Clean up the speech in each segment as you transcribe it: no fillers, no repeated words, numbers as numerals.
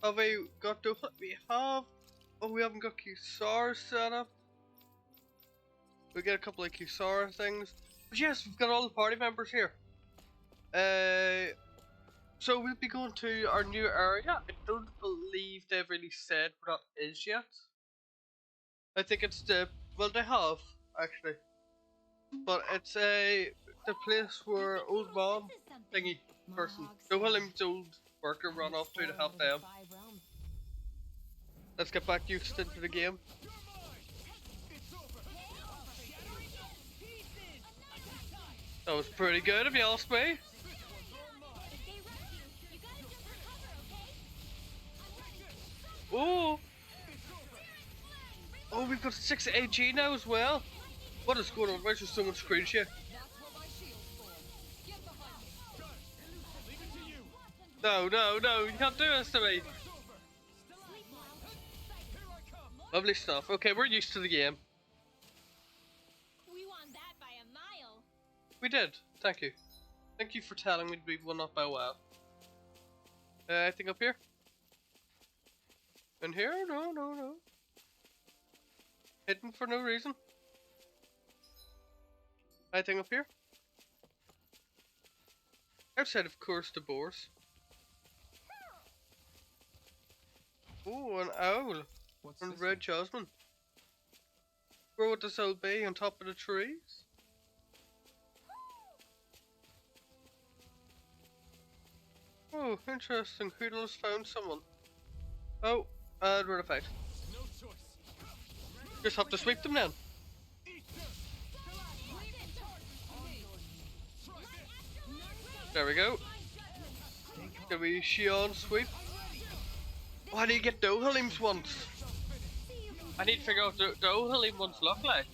Have we got the we have? Oh, we haven't got Kisara set up. We get a couple of Kisara things. But yes, we've got all the party members here. So we'll be going to our new area. I don't believe they've really said what that is yet. I think it's the well they have actually, but it's the place where old mom thingy person, no William's old worker run off to help them. Let's get back used into the game. That was pretty good if you ask me. Oh! Oh, we've got 6 AG now as well. What is going on? Why is there so much screen share? No, no, no, you can't do this to me. Lovely stuff. Okay, we're used to the game. We won that by a mile. We did. Thank you. Thank you for telling me we won that by a while. Anything up here? In here? No, no, no. Hidden for no reason. Anything up here? Outside, of course, the boars. Oh, an owl. And red jasmine. Where would this owl be? On top of the trees? Oh, interesting. Hoodle's found someone. Oh, we're a fight. Just have to sweep them then. There we go. Can we Shion sweep? Why do you get Dohalims once? I need to figure out what the Dohalim ones look like.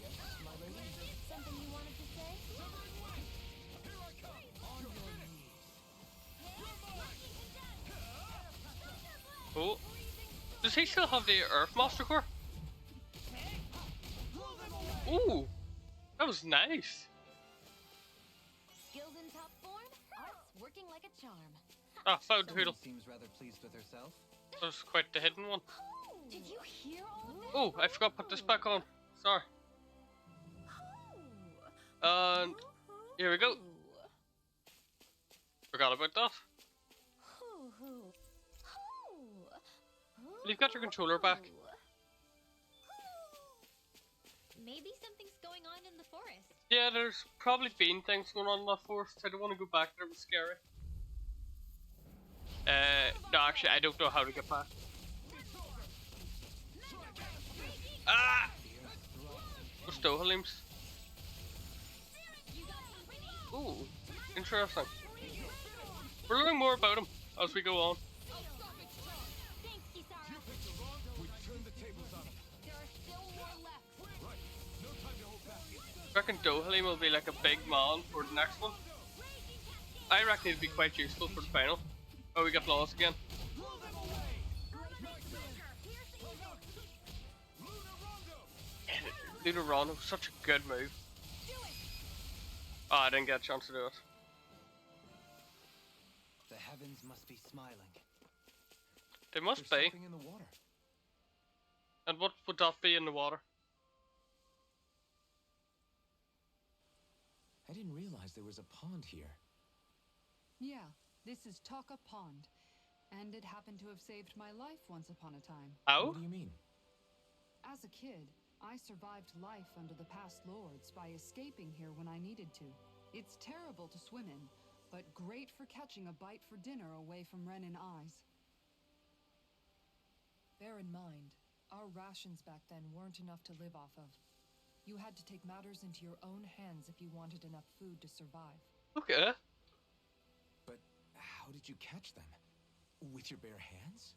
Oh. Does he still have the Earth Master Core? Ooh. That was nice. Skills in top form, art's working like a charm. Ah, found Hoodle. Seems rather pleased with herself. That was quite the hidden one. Did you hear all of this? Oh, I forgot to put this back on. Sorry. And here we go. Forgot about that. You've got your controller back. Maybe something's going on in the forest. Yeah, there's probably been things going on in that forest. I don't want to go back there, it was scary. No, actually, I don't know how to get back. Ah! What's Dohalims? Ooh, interesting. We're learning more about them as we go on. I reckon Dohalim will be like a big man for the next one. I reckon it'd be quite useful for the final. Oh, we got lost again. Luna Rondo, such a good move. Oh, I didn't get a chance to do it. The heavens must be smiling. They must There's be. something in the water. And what would that be in the water? I didn't realize there was a pond here. Yeah, this is Taka Pond, and it happened to have saved my life once upon a time. Oh? What do you mean? As a kid, I survived life under the past lords by escaping here when I needed to. It's terrible to swim in, but great for catching a bite for dinner away from Renin eyes. Bear in mind, our rations back then weren't enough to live off of. You had to take matters into your own hands if you wanted enough food to survive. Okay. But how did you catch them? With your bare hands?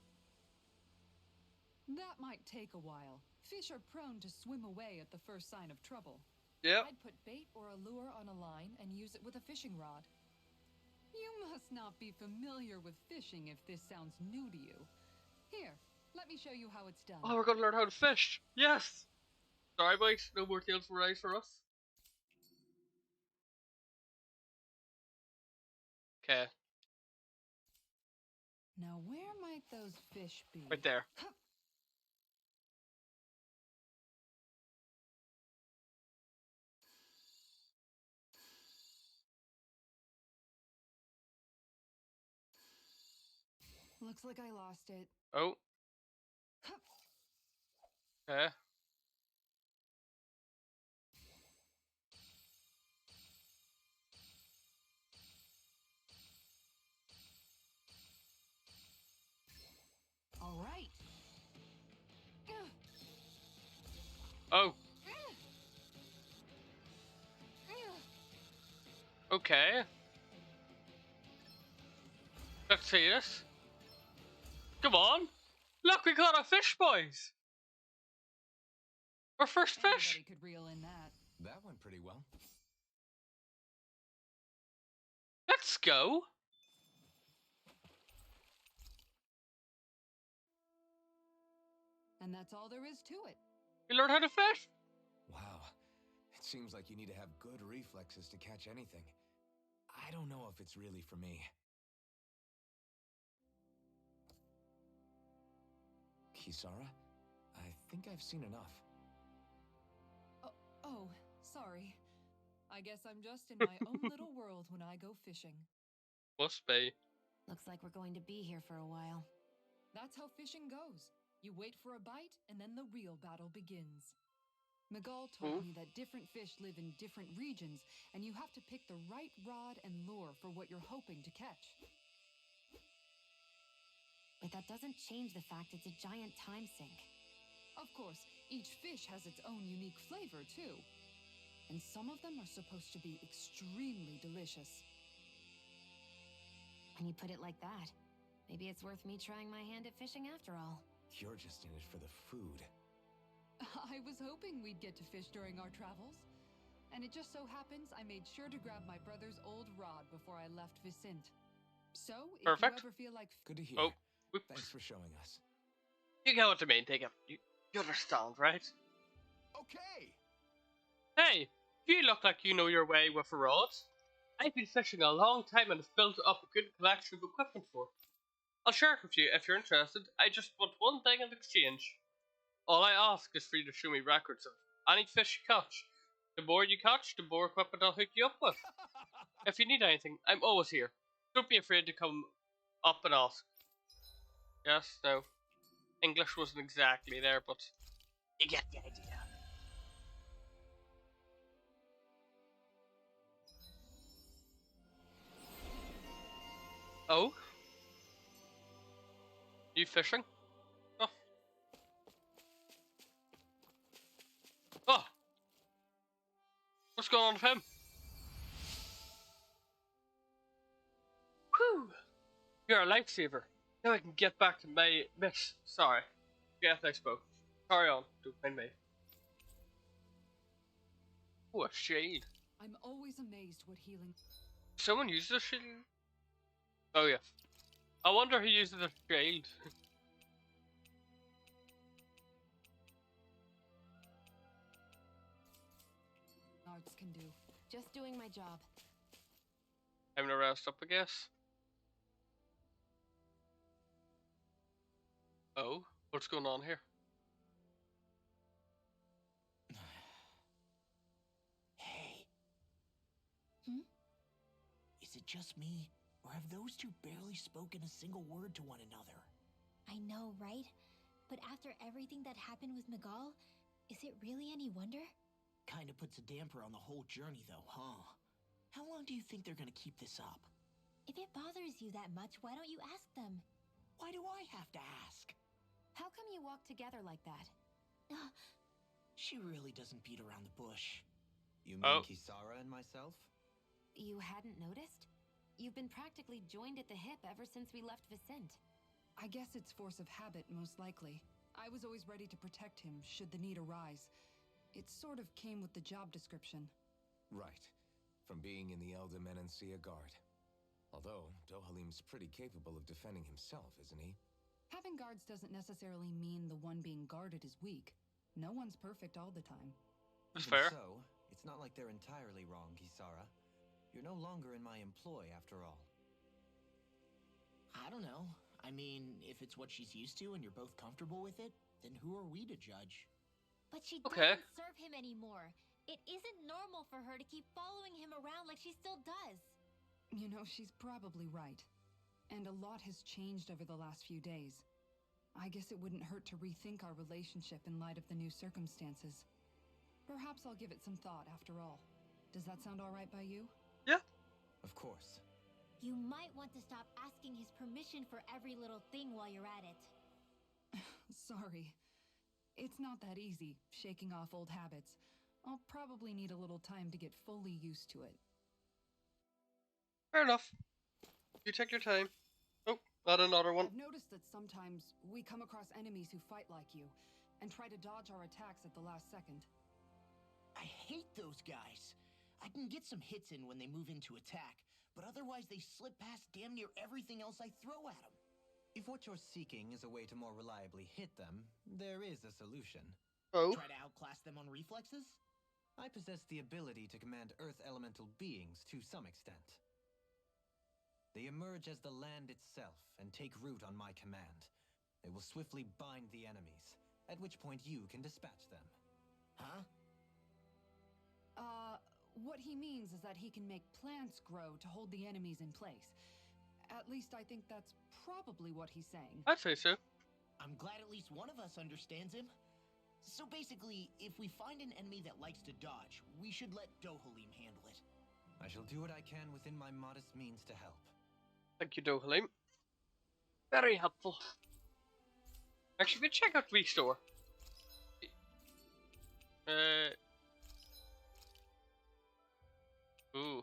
That might take a while. Fish are prone to swim away at the first sign of trouble. Yep. I'd put bait or a lure on a line and use it with a fishing rod. You must not be familiar with fishing if this sounds new to you. Here, let me show you how it's done. Oh, we're gonna learn how to fish. Yes. Sorry, boys. No more Tales from Rise for us. Okay. Now, where might those fish be? Right there. Looks like I lost it. Oh. Okay. All right. Oh. Okay. Let's see this. Come on. Look, we caught a fish, boys. Our first fish. Anybody could reel in that. That went pretty well. Let's go. And that's all there is to it. You learned how to fish. Wow. It seems like you need to have good reflexes to catch anything. I don't know if it's really for me. Kisara, I think I've seen enough. Oh, sorry. I guess I'm just in my own little world when I go fishing. Must be. Looks like we're going to be here for a while. That's how fishing goes. You wait for a bite, and then the real battle begins. Miguel told me that different fish live in different regions, and you have to pick the right rod and lure for what you're hoping to catch. But that doesn't change the fact it's a giant time sink. Of course, each fish has its own unique flavor, too. And some of them are supposed to be extremely delicious. When you put it like that, maybe it's worth me trying my hand at fishing after all. You're just in it for the food. I was hoping we'd get to fish during our travels. And it just so happens I made sure to grab my brother's old rod before I left Vicente. So, if Perfect. you ever feel like... Good to hear. Oh, whoops. Thanks for showing us. You get what I mean. Take it. You understand, right? Okay. Hey, you look like you know your way with a rod. I've been fishing a long time and have built up a good collection of equipment for it. I'll share it with you if you're interested. I just want one thing in exchange. All I ask is for you to show me records of any fish you catch. The more you catch, the more equipment I'll hook you up with. If you need anything, I'm always here. Don't be afraid to come up and ask. Yes, no. English wasn't exactly there, but you get the idea. Oh? You fishing? Oh. Oh! What's going on with him? Whew! You're a lifesaver. Now I can get back to my miss. Sorry. Yes, I spoke. Carry on. Don't mind me. Oh, a shield. I'm always amazed what healing... Someone uses a shield? Oh, yeah. I wonder who uses a shield. arts can do. Just doing my job. Having to rest up, I guess. Oh, what's going on here? Hey. Hmm? Is it just me, or have those two barely spoken a single word to one another? I know, right? But after everything that happened with Miguel, is it really any wonder? Kinda puts a damper on the whole journey, though, huh? How long do you think they're gonna keep this up? If it bothers you that much, why don't you ask them? Why do I have to ask? How come you walk together like that? She really doesn't beat around the bush. You mean Oh. Kisara and myself? You hadn't noticed? You've been practically joined at the hip ever since we left Vicente. I guess it's force of habit, most likely. I was always ready to protect him, should the need arise. It sort of came with the job description. Right. From being in the Elder Menancia Guard. Although, Dohalim's pretty capable of defending himself, isn't he? Having guards doesn't necessarily mean the one being guarded is weak. No one's perfect all the time. That's Even fair. So, it's not like they're entirely wrong, Kisara. You're no longer in my employ, after all. I don't know. I mean, if it's what she's used to and you're both comfortable with it, then who are we to judge? But she Okay. doesn't serve him anymore. It isn't normal for her to keep following him around like she still does. You know, she's probably right. And a lot has changed over the last few days. I guess it wouldn't hurt to rethink our relationship in light of the new circumstances. Perhaps I'll give it some thought after all. Does that sound all right by you? Yeah. Of course. You might want to stop asking his permission for every little thing while you're at it. Sorry. It's not that easy, shaking off old habits. I'll probably need a little time to get fully used to it. Fair enough. You take your time. Oh, not another one. I've noticed that sometimes we come across enemies who fight like you and try to dodge our attacks at the last second. I hate those guys. I can get some hits in when they move into attack, but otherwise they slip past damn near everything else I throw at them. If what you're seeking is a way to more reliably hit them, there is a solution. Oh. Try to outclass them on reflexes? I possess the ability to command Earth elemental beings to some extent. They emerge as the land itself and take root on my command. They will swiftly bind the enemies, at which point you can dispatch them. Huh? What he means is that he can make plants grow to hold the enemies in place. At least I think that's probably what he's saying. I'd say so. I'm glad at least one of us understands him. So basically, if we find an enemy that likes to dodge, we should let Dohalim handle it. I shall do what I can within my modest means to help. Thank you, Dohalim. Very helpful. Actually, we check out Restore. Ooh.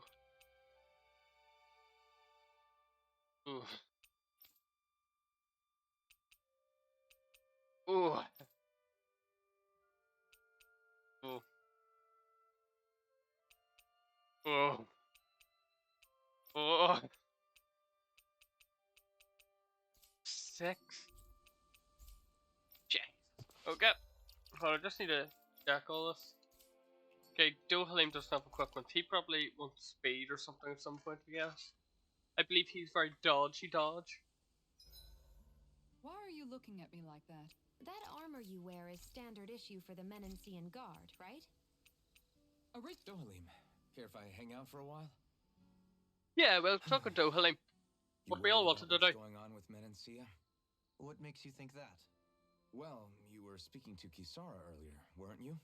Ooh. Ooh. Ooh. Ooh. Ooh. 6. Jeez. Okay. Hold on, I just need to check all this. Okay, Dohalim doesn't have equipment. He probably wants speed or something at some point, I guess. I believe he's very dodgy. Why are you looking at me like that? That armor you wear is standard issue for the Menancian Guard, right? Dohalim, care if I hang out for a while? Yeah, well, talk with Dohalim. What we all wanted to do. What's going on with Menancia? What makes you think that? Well, you were speaking to Kisara earlier, weren't you?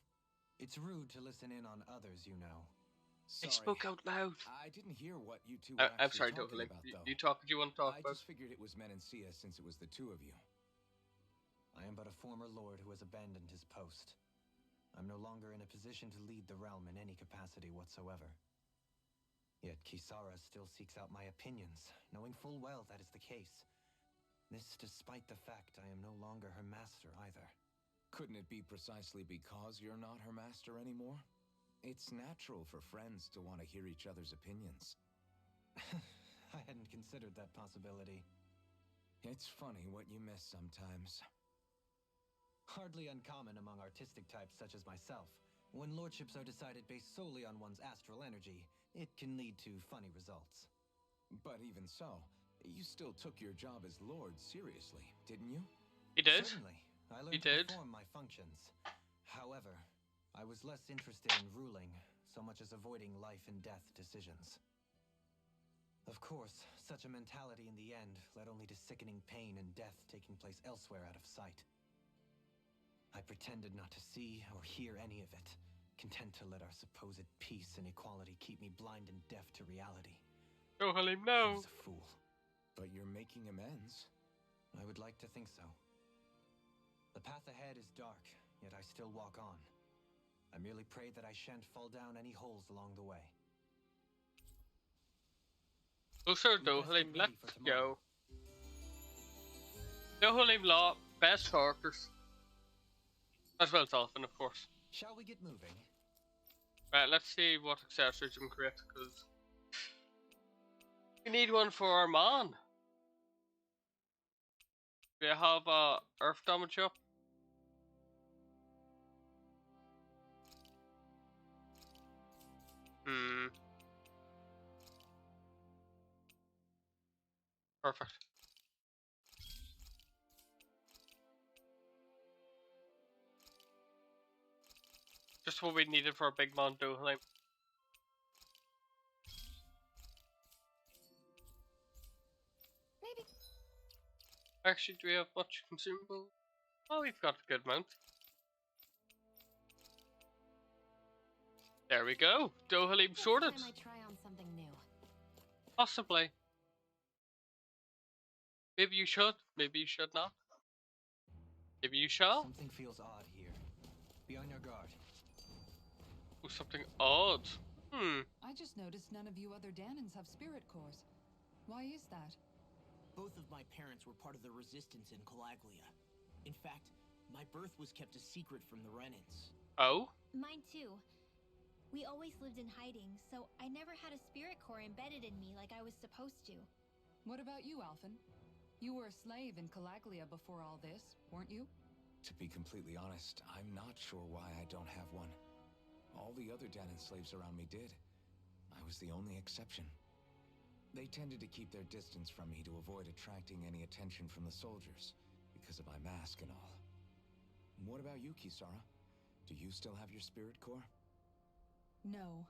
It's rude to listen in on others, you know. I Sorry. spoke out loud. I didn't hear what you two were I'm sorry, actually talking Dohalim. about, though. You talk what you want to talk I about. just figured it was Menancia since it was the two of you. I am but a former lord who has abandoned his post. I'm no longer in a position to lead the realm in any capacity whatsoever. Yet Kisara still seeks out my opinions, knowing full well that is the case. This despite the fact I am no longer her master either. Couldn't it be precisely because you're not her master anymore? It's natural for friends to want to hear each other's opinions. I hadn't considered that possibility. It's funny what you miss sometimes. Hardly uncommon among artistic types such as myself. When lordships are decided based solely on one's astral energy, it can lead to funny results. But even so, you still took your job as lord seriously, didn't you? He did. Certainly. I He learned did. to perform my functions. However, I was less interested in ruling, so much as avoiding life and death decisions. Of course, such a mentality in the end led only to sickening pain and death taking place elsewhere out of sight. I pretended not to see or hear any of it, content to let our supposed peace and equality keep me blind and deaf to reality. Dohalim, I no. was a fool. But you're making amends. I would like to think so. The path ahead is dark, yet I still walk on. I merely pray that I shan't fall down any holes along the way. Oh, sure, You best Dohalim, get ready let's for tomorrow. go. Dohalim Law, best characters. As well as Dolphin, of course. Shall we get moving? Right, let's see what accessories we can create, because we need one for our man. We have earth damage up. Perfect. Just what we needed for a big man Dohalim. Maybe. Actually, do we have much consumable? Oh, we've got a good amount. There we go. Dohalim sorted. Next time I try on something new. Possibly. Maybe you should. Maybe you should not. Maybe you shall. Something feels odd here. Be on your guard. Oh, something odd. I just noticed none of you other Danans have spirit cores. Why is that? Both of my parents were part of the resistance in Calaglia. In fact, my birth was kept a secret from the Renans. Oh? Mine too. We always lived in hiding, so I never had a spirit core embedded in me like I was supposed to. What about you, Alphen? You were a slave in Calaglia before all this, weren't you? To be completely honest, I'm not sure why I don't have one. All the other Danan slaves around me did. I was the only exception. They tended to keep their distance from me to avoid attracting any attention from the soldiers, because of my mask and all. What about you, Kisara? Do you still have your spirit core? No.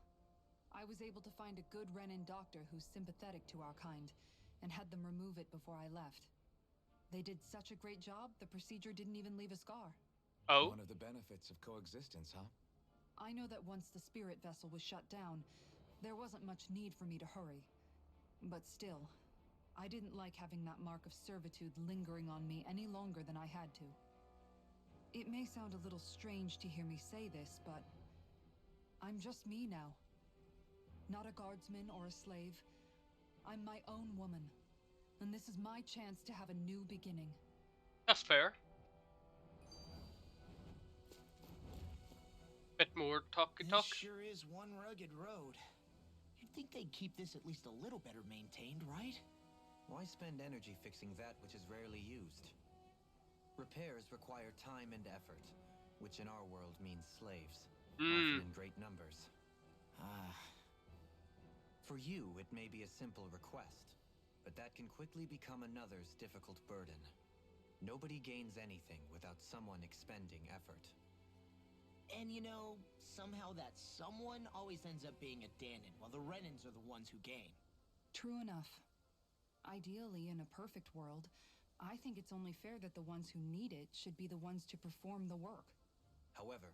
I was able to find a good Renan doctor who's sympathetic to our kind, and had them remove it before I left. They did such a great job, the procedure didn't even leave a scar. Oh? One of the benefits of coexistence, huh? I know that once the spirit vessel was shut down, there wasn't much need for me to hurry. But still, I didn't like having that mark of servitude lingering on me any longer than I had to. It may sound a little strange to hear me say this, but I'm just me now. Not a guardsman or a slave. I'm my own woman. And this is my chance to have a new beginning. That's fair. Bit more talky talk. This sure is one rugged road. You'd think they'd keep this at least a little better maintained, right? Why spend energy fixing that which is rarely used? Repairs require time and effort, which in our world means slaves, often in great numbers. For you, it may be a simple request, but that can quickly become another's difficult burden. Nobody gains anything without someone expending effort. And you know, somehow that someone always ends up being a Danan, while the Renans are the ones who gain. True enough. Ideally, in a perfect world, I think it's only fair that the ones who need it should be the ones to perform the work. However,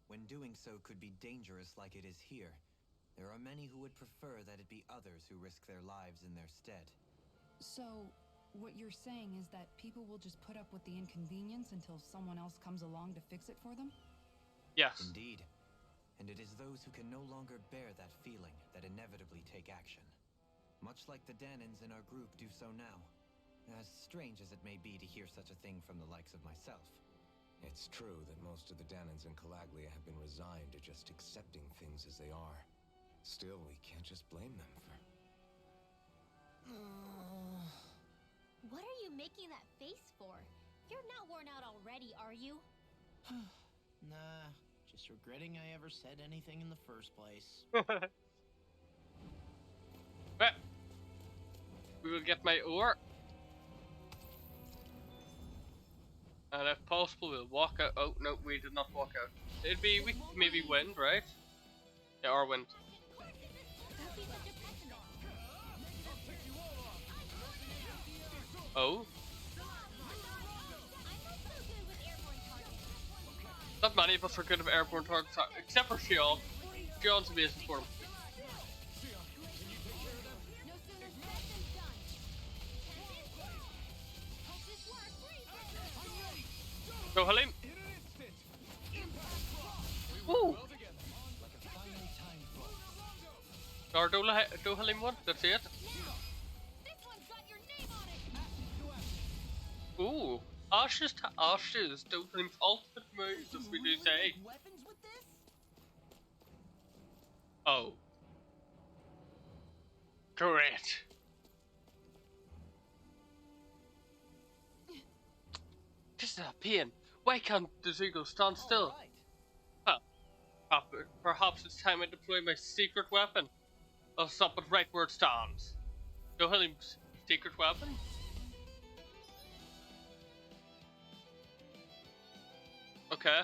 when doing so could be dangerous like it is here, there are many who would prefer that it be others who risk their lives in their stead. So, what you're saying is that people will just put up with the inconvenience until someone else comes along to fix it for them? Yes. Indeed. And it is those who can no longer bear that feeling that inevitably take action. Much like the Danans in our group do so now. As strange as it may be to hear such a thing from the likes of myself. It's true that most of the Danans in Calaglia have been resigned to just accepting things as they are. Still, we can't just blame them for... What are you making that face for? You're not worn out already, are you? Nah, just regretting I ever said anything in the first place. Well, we will get my ore. And if possible, we'll walk out. Oh, no, we did not walk out. It'd be, we maybe wind, right? Yeah, or wind. Don't be such a pessimist. Oh? I'm not so good with airborne targets. Not many of us are good at airborne targets, except for Shion. Shion's amazing for him. No sooner said than done. Hope this works. Go, Halim. Woo! Or do Halim one, that's it. This one's got your name on it. Ooh. Ashes to ashes, do Halim's ultimate moves, as we do say. Weapons with this? Oh. Great. This is a pain. Why can't the Zeugles stand still? Alright. Huh. Perhaps it's time I deploy my secret weapon. I'll stop it right where it stands. Dohalim's secret weapon? Okay.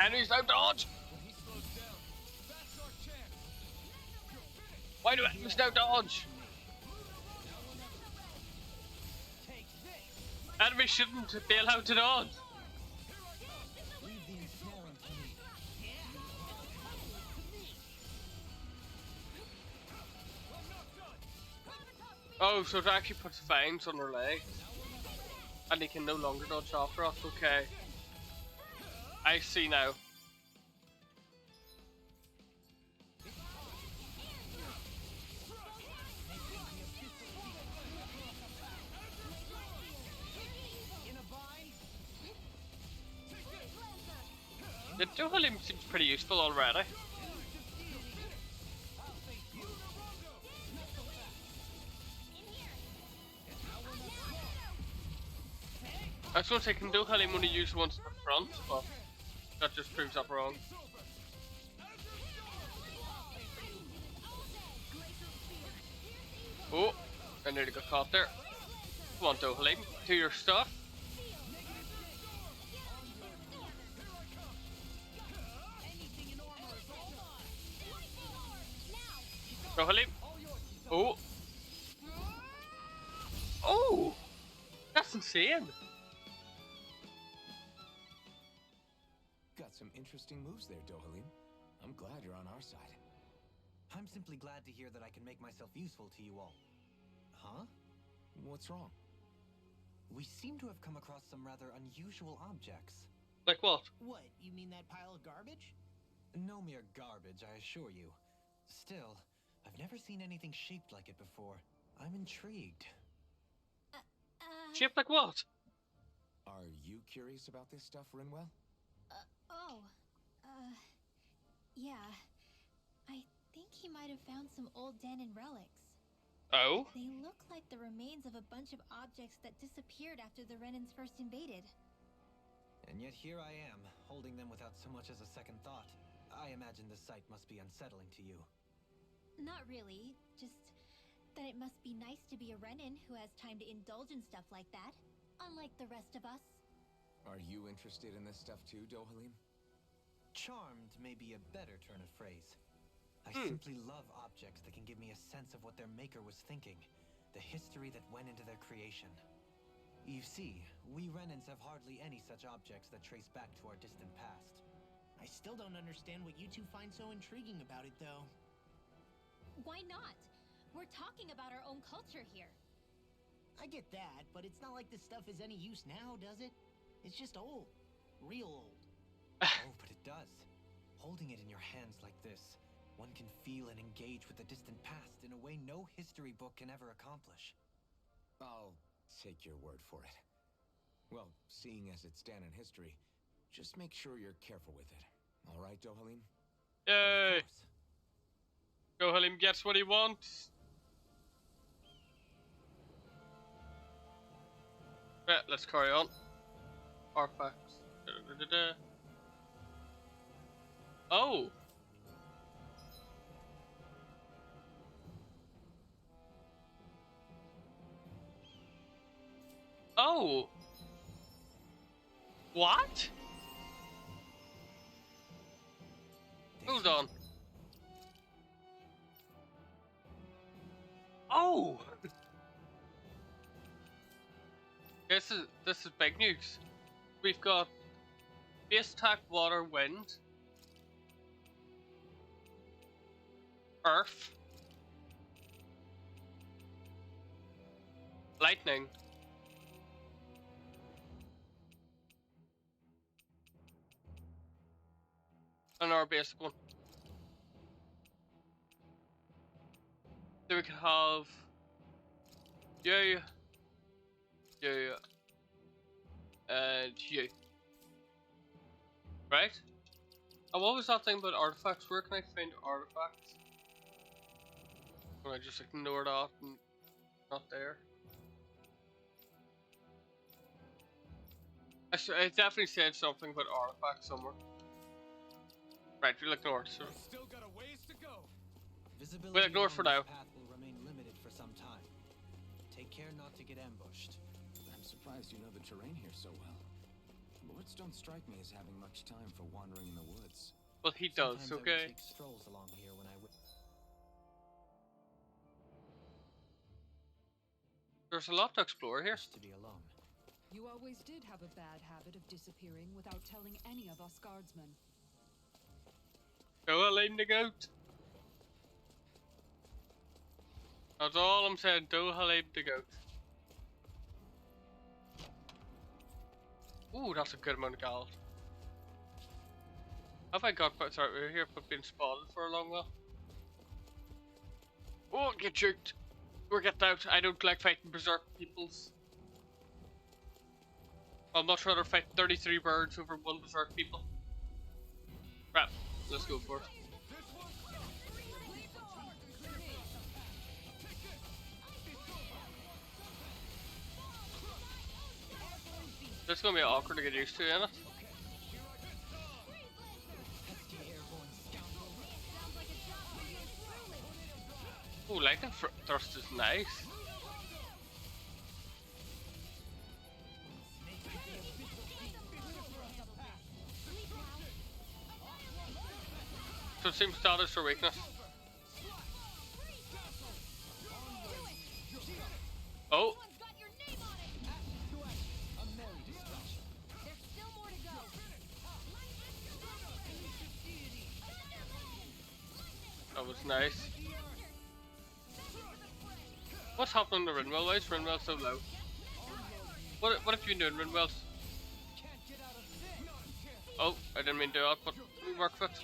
Enemies now dodge! Why do enemies now dodge? Enemies shouldn't be allowed to dodge. Oh, so it actually puts fangs on her legs. And they can no longer dodge after us, okay. I see now. The Duhalim seems pretty useful already. I was going to say, can Duhalim only use once in the front, but that just proves up wrong. Oh, I nearly got caught there. Come on, Duhalim, do your stuff. Duhalim. Oh. Oh! That's insane! Got some interesting moves there, Dohalim. I'm glad you're on our side. I'm simply glad to hear that I can make myself useful to you all. Huh? What's wrong? We seem to have come across some rather unusual objects. Like what? What, you mean that pile of garbage? No mere garbage, I assure you. Still, I've never seen anything shaped like it before. I'm intrigued. Shaped like what? Are you curious about this stuff, Rinwell? Yeah. I think he might have found some old Danon relics. Oh? They look like the remains of a bunch of objects that disappeared after the Renans first invaded. And yet here I am, holding them without so much as a second thought. I imagine the sight must be unsettling to you. Not really, just that it must be nice to be a Renan who has time to indulge in stuff like that, unlike the rest of us. Are you interested in this stuff too, Dohalim? Charmed may be a better turn of phrase. I simply love objects that can give me a sense of what their maker was thinking, the history that went into their creation. You see, we Renans have hardly any such objects that trace back to our distant past. I still don't understand what you two find so intriguing about it, though. Why not? We're talking about our own culture here. I get that, but it's not like this stuff is any use now, does it? It's just old. Real old. Oh, but it does. Holding it in your hands like this, one can feel and engage with the distant past in a way no history book can ever accomplish. I'll take your word for it. Well, seeing as it's Danon history, just make sure you're careful with it. All right, Dohalim? Yay! Of course. Duhalim gets what he wants. Right, let's carry on. Artifacts. Da-da-da-da-da. Oh! Oh! What? Hold on. Oh! This is big news. We've got base attack, water, wind, earth, lightning, and our basic one. Then we can have you, and you. Right? And what was that thing about artifacts? Where can I find artifacts? Can I just ignore that and not there? I definitely said something about artifacts somewhere. Right, we'll ignore it. So. Still got a ways to go. Visibility We'll ignore it for now. along this path will remain limited for some time. Take care not to get ambushed. I'm surprised you know the terrain here so well. Lords don't strike me as having much time for wandering in the woods. Well, he does, Sometimes I would okay? take strolls along here when I would. There's a lot to explore here. Wish to be alone. You always did have a bad habit of disappearing without telling any of us guardsmen. Go Elaine the goat. That's all I'm saying. Do Halib the goat. Ooh, that's a good amount of gold. Have I got? Sorry, we're here but been spotted for a long while. Oh, get juked. We're getting out. I don't like fighting berserk peoples. I'd much rather fight 33 birds over one berserk people. Right, let's go for it. This is gonna be awkward to get used to, isn't it? Ooh, lightning thrust is nice. So it seems status or weakness. Oh! That was nice. What's happening to Rinwell? Why is Rinwell so low? What have you been doing, Rinwell? Oh, I didn't mean to do that, but we work with it.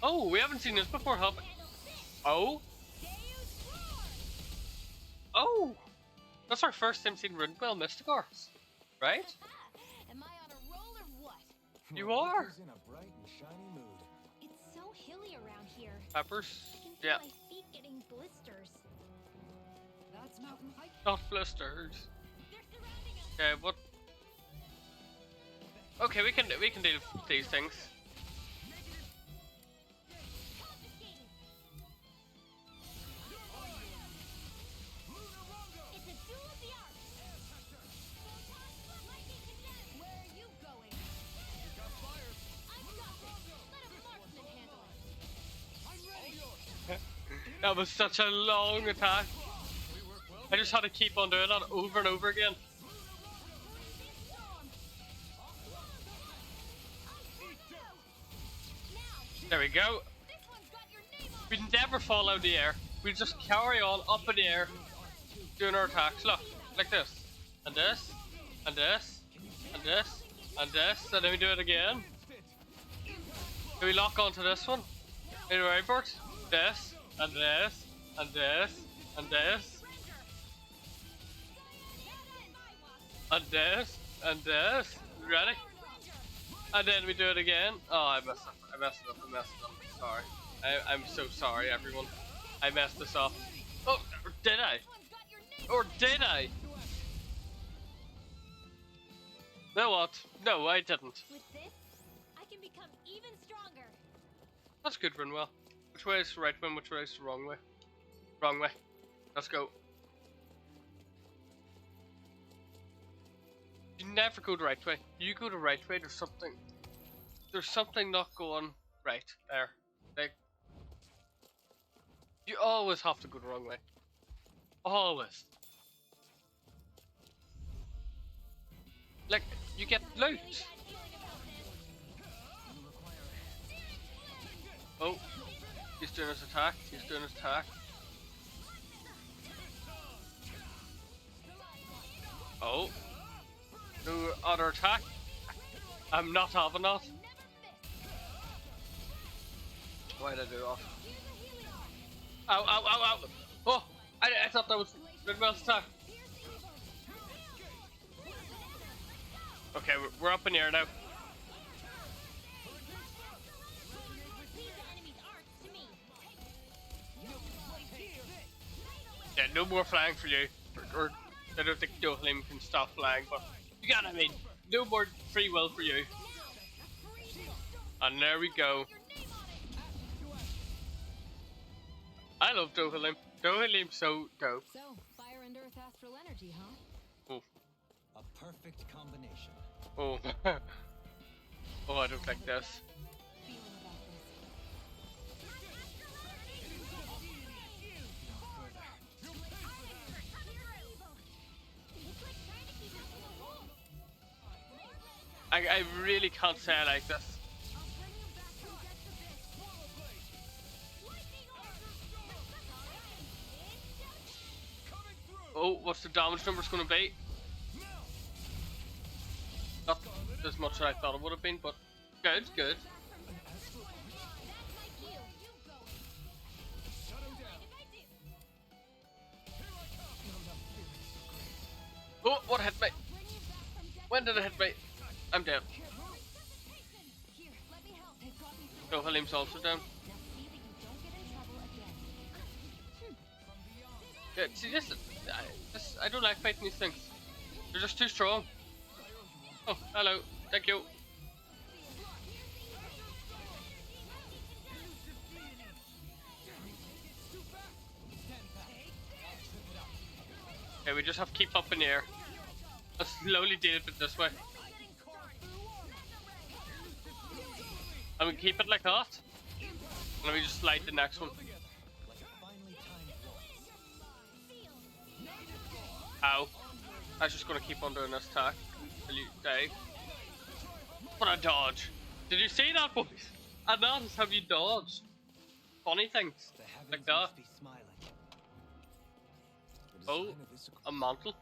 Oh, we haven't seen this before, have we? Oh? Oh! That's our first time seeing Rinwell Mystigars, right? Am I on a roll or what? You Well, are. Rika's in a bright and shiny mood. It's so hilly around here. Peppers? I can feel Yeah. my feet getting blisters. That's mountain hiking. Not blisters. They're surrounding us. Okay, what? Okay, we can deal with these things. Confiscated. It's a duel of the arts. Lightning condemned. Where are you going? I've got this. Let a marksman handle it. That was such a long attack. I just had to keep on doing that over and over again. There we go. This one's got your name on We never fall out of the air. We just carry on up in the air, doing our attacks. Look, like this, and this, and this, and this, and this, and then we do it again. Do we lock onto this one? In Raybert? This, and this, and this, and this, and this, and this. Ready? And then we do it again. Oh, I messed up. I messed it up. Sorry. I'm so sorry, everyone. I messed this up. Oh, did I? Or did I? No, what? No, I didn't. With this, I can become even stronger. That's good, Rinwell. Which way is the right way? Which way is the wrong way? Wrong way. Let's go. You never go the right way. You go the right way. There's something not going right there. Like, you always have to go the wrong way. Always. Like, you get loot. Oh, he's doing his attack. He's doing his attack. Oh. No other attack. I'm not having that. Why did I do that? Ow, ow, ow, ow. Oh, I thought that was Rinwell's attack. Okay, we're up in the air now. Yeah, no more flying for you. Or I don't think Dohalim can stop flying, but you got what I mean. No more free will for you. And there we go. I love Dohalim. Dohalim's so dope. So, fire and earth astral energy, huh? Oh. perfect combination. Oh. Oh, I don't like this. Feeling about this. I really can't say I like this. Oh, what's the damage numbers going to be? Not as much as I thought it would have been, but good, good. Oh, what hit me? When did it hit me? I'm down. Here, let me help. They've got me through. Oh, Halim's also down. Now see that you don't get in trouble again. Good. See, I don't like fighting these things. They're just too strong. Oh, hello. Thank you. Okay, we just have to keep up in the air. Let's slowly deal with it this way. And we keep it like that. And then we just slide the next one. Like a finely timed waltz. Ow. I was just gonna keep on doing this attack till you die. What a dodge. Did you see that, boys? And that is how you dodge. Funny things. The heavens Like that. must be smiling. The Oh, design of this a mantle.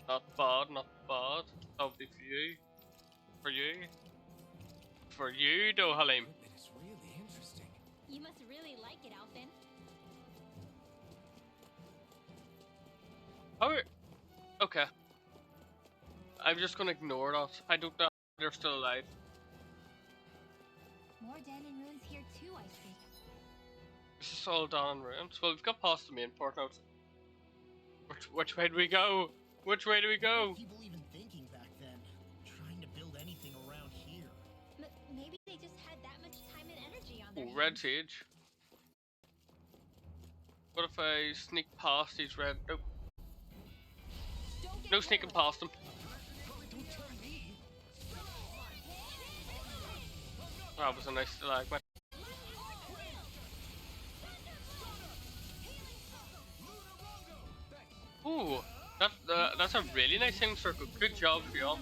Not bad, not bad. That'll be for you. For you. For you, though, Halim. equipment is really interesting. You must really like it, Alphen. Oh, okay. I'm just gonna ignore that. I don't know they're still alive. More Danon ruins here too, I see. This is all down in ruins. Well, we've got past the main port now. Which way do we go? Which way do we go? What were people even thinking back then? Trying to build anything around here. Maybe they just had that much time and energy on their Oh, red hands. sage. What if I sneak past these red? Nope. Don't get No sneaking past them. That was a nice stalagmite. Ooh, that's a really nice healing circle. Good job, y'all.